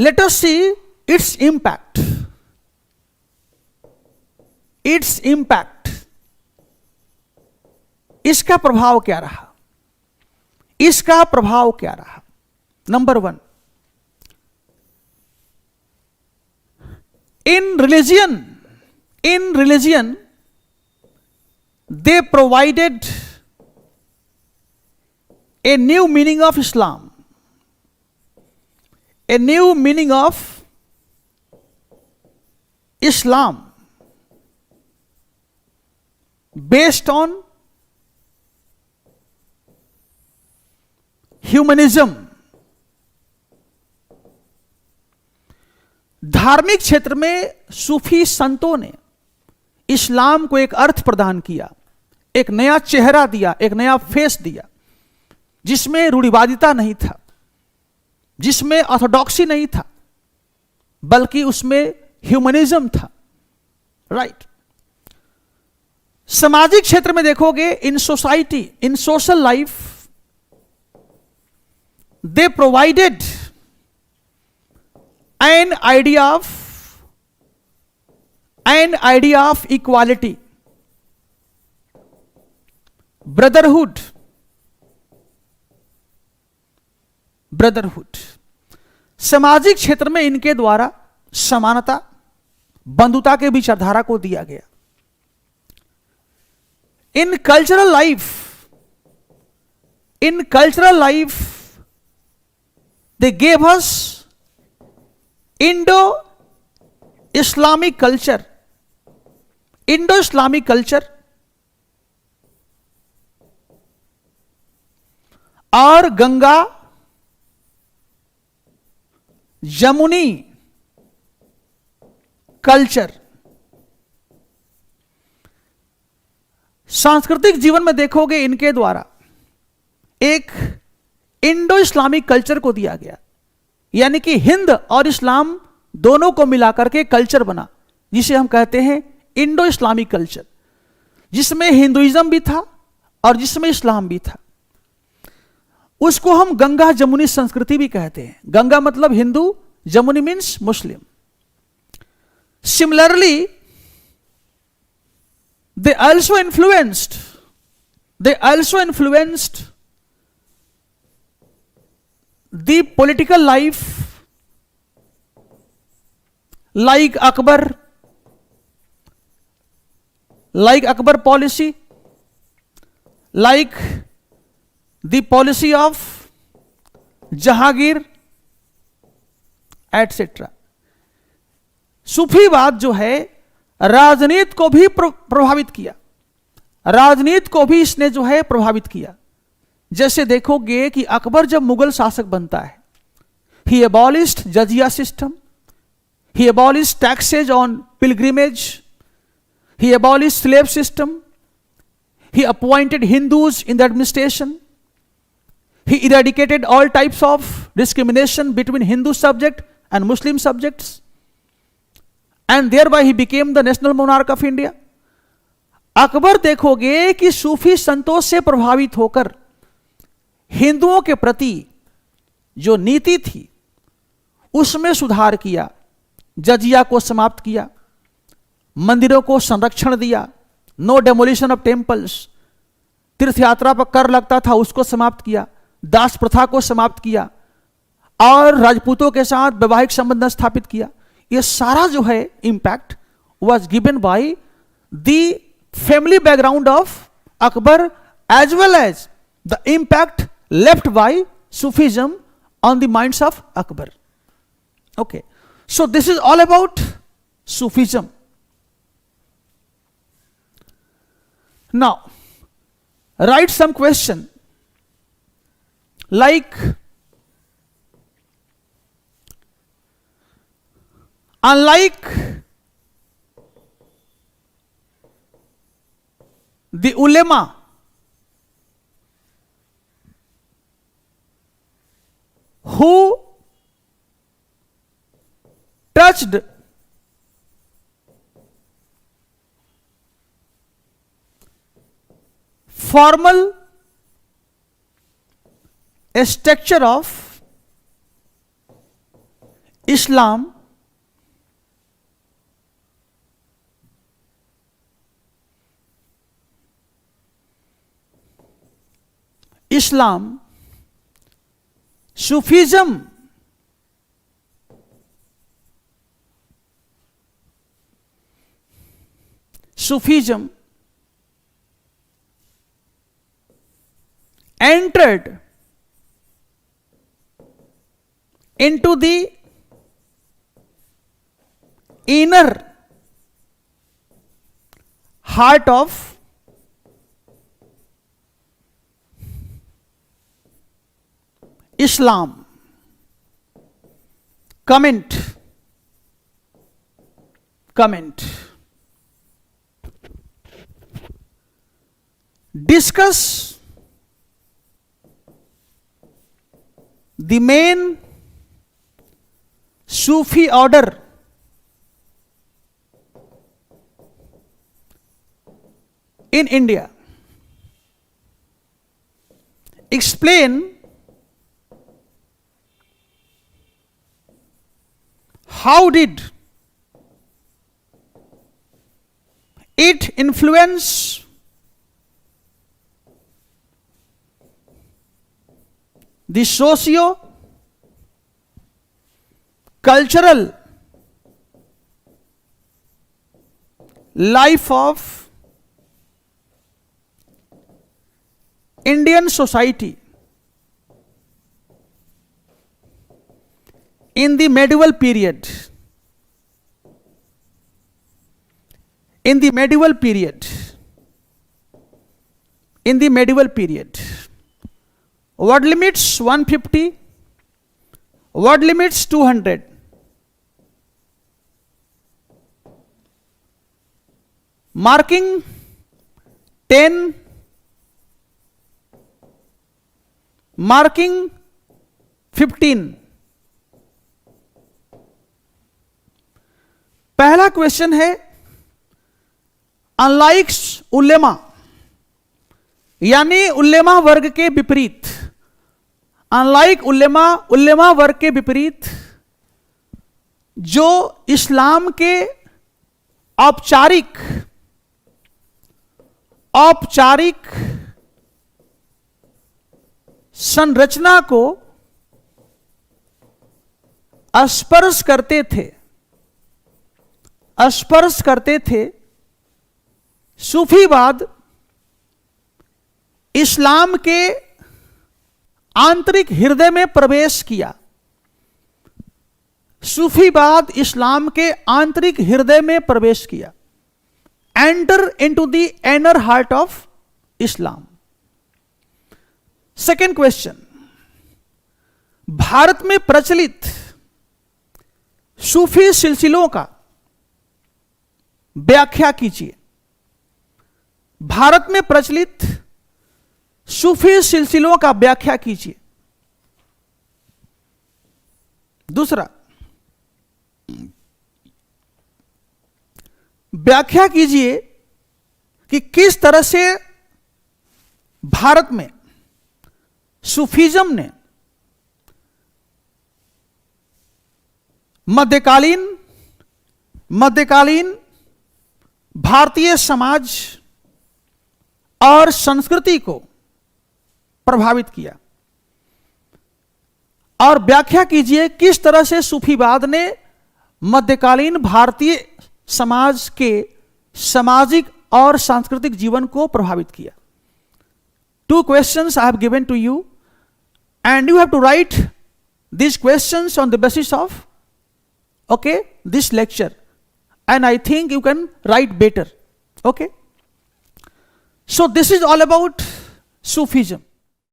Let us see its impact. Its impact. इसका प्रभाव क्या रहा? इसका प्रभाव क्या रहा? Number 1, in religion they provided a new meaning of Islam, a new meaning of Islam based on humanism. धार्मिक क्षेत्र में सूफी संतों ने इस्लाम को एक अर्थ प्रदान किया, एक नया चेहरा दिया, एक नया फेस दिया, जिसमें रूढ़िवादिता नहीं था, जिसमें ऑर्थोडॉक्सी नहीं था, बल्कि उसमें ह्यूमनिज्म था. राइट. सामाजिक क्षेत्र में देखोगे, in society, in social life, they provided an idea of equality, brotherhood. सामाजिक क्षेत्र में इनके द्वारा समानता, बंधुता के विचारधारा को दिया गया. इन cultural life they gave us Indo-Islamic culture. Indo-Islamic culture और गंगा जमुनी कल्चर. सांस्कृतिक जीवन में देखोगे, इनके द्वारा एक इंडो इस्लामिक कल्चर को दिया गया, यानी कि हिंद और इस्लाम दोनों को मिलाकर के कल्चर बना, जिसे हम कहते हैं इंडो इस्लामिक कल्चर, जिसमें हिंदुइज्म भी था और जिसमें इस्लाम भी था. उसको हम गंगा जमुनी संस्कृति भी कहते हैं. गंगा मतलब हिंदू, जमुनी means Muslim. Similarly they also influenced the political life, like Akbar policy, like the policy of Jahangir, etc. सूफीवाद जो है राजनीति को भी प्रभावित किया, राजनीति को भी इसने जो है प्रभावित किया. जैसे देखोगे कि अकबर जब मुगल शासक बनता है, he abolished जजिया system, he abolished taxes on pilgrimage, he abolished slave system, he appointed Hindus in the administration, he eradicated all types of discrimination between Hindu subject and Muslim subjects, and thereby he became the national monarch of India. Akbar देखोगे कि सूफी संतों से प्रभावित होकर हिंदुओं के प्रति जो नीति थी उसमें सुधार किया, जजिया को समाप्त किया, मंदिरों को संरक्षण दिया, नो डेमोलिशन ऑफ टेम्पल्स, तीर्थ यात्रा पर कर लगता था उसको समाप्त किया, दास प्रथा को समाप्त किया और राजपूतों के साथ वैवाहिक संबंध स्थापित किया. ये सारा जो है impact was given by the family background of Akbar as well as the impact left by Sufism on the minds of Akbar. Okay, so this is all about Sufism. Now, write some question like, unlike the ulema who touched formal structure of Islam Islam Sufism Sufism entered into the inner heart of Islam. Comment. Discuss the main Sufi order in India. Explain how did it influence the socio-cultural life of Indian society in the medieval period. Word limits 150, word limits 200. Marking 10, marking 15. पहला question है, unlike उलेमा यानी उलेमा वर्ग के विपरीत, unlike उलेमा वर्ग के विपरीत जो इस्लाम के औपचारिक संरचना को स्पर्श करते थे, सूफीवाद इस्लाम के आंतरिक हृदय में प्रवेश किया। सूफीवाद इस्लाम के आंतरिक हृदय में प्रवेश किया। Enter into the inner heart of Islam. Second question, Bharat में प्रचलित सूफी सिलसिलों का व्याख्या कीजिए। भारत में प्रचलित सूफी सिलसिलों का व्याख्या कीजिए। दूसरा, व्याख्या कीजिए कि किस तरह से भारत में सूफीज्म ने मध्यकालीन भारतीय समाज और संस्कृति को प्रभावित किया। और व्याख्या कीजिए किस तरह से सूफीवाद ने मध्यकालीन भारतीय समाज के सामाजिक और सांस्कृतिक जीवन को प्रभावित किया। 2 questions I have given to you and you have to write these questions on the basis of this lecture, and I think you can write better. Okay, so this is all about Sufism.